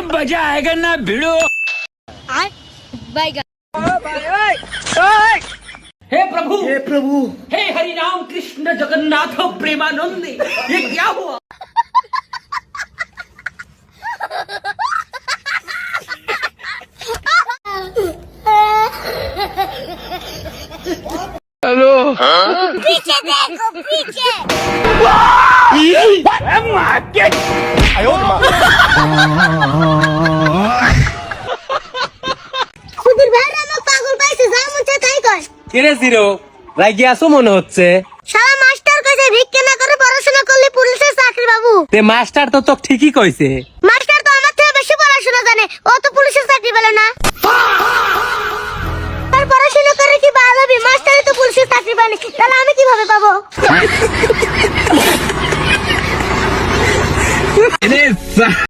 मजा आएगा ना भिड़ो। हे प्रभु हे हरि राम कृष्ण जगन्नाथ प्रेमानंद, ये क्या हुआ? हेलो पीछे देखो पीछे। খুদির ভাইরা আমাকে পাগল পাইছে, যা মন চায় তাই কর। কিরে জিরো রাগি আসো মনে হচ্ছে। শালা মাস্টার কইছে ভিক্ষা না করে পড়াশোনা করলে পুলিশের চাকরি পাবো। তে মাস্টার তো ঠিকই কইছে। মাস্টার তো আমার থেকে বেশি পড়াশোনা জানে, ও তো পুলিশের চাকরি পেল না। আর পড়াশোনা করে কি ভালো হবে? মাস্টারই তো পুলিশের চাকরি পায়নি, তাহলে আমি কিভাবে পাবো?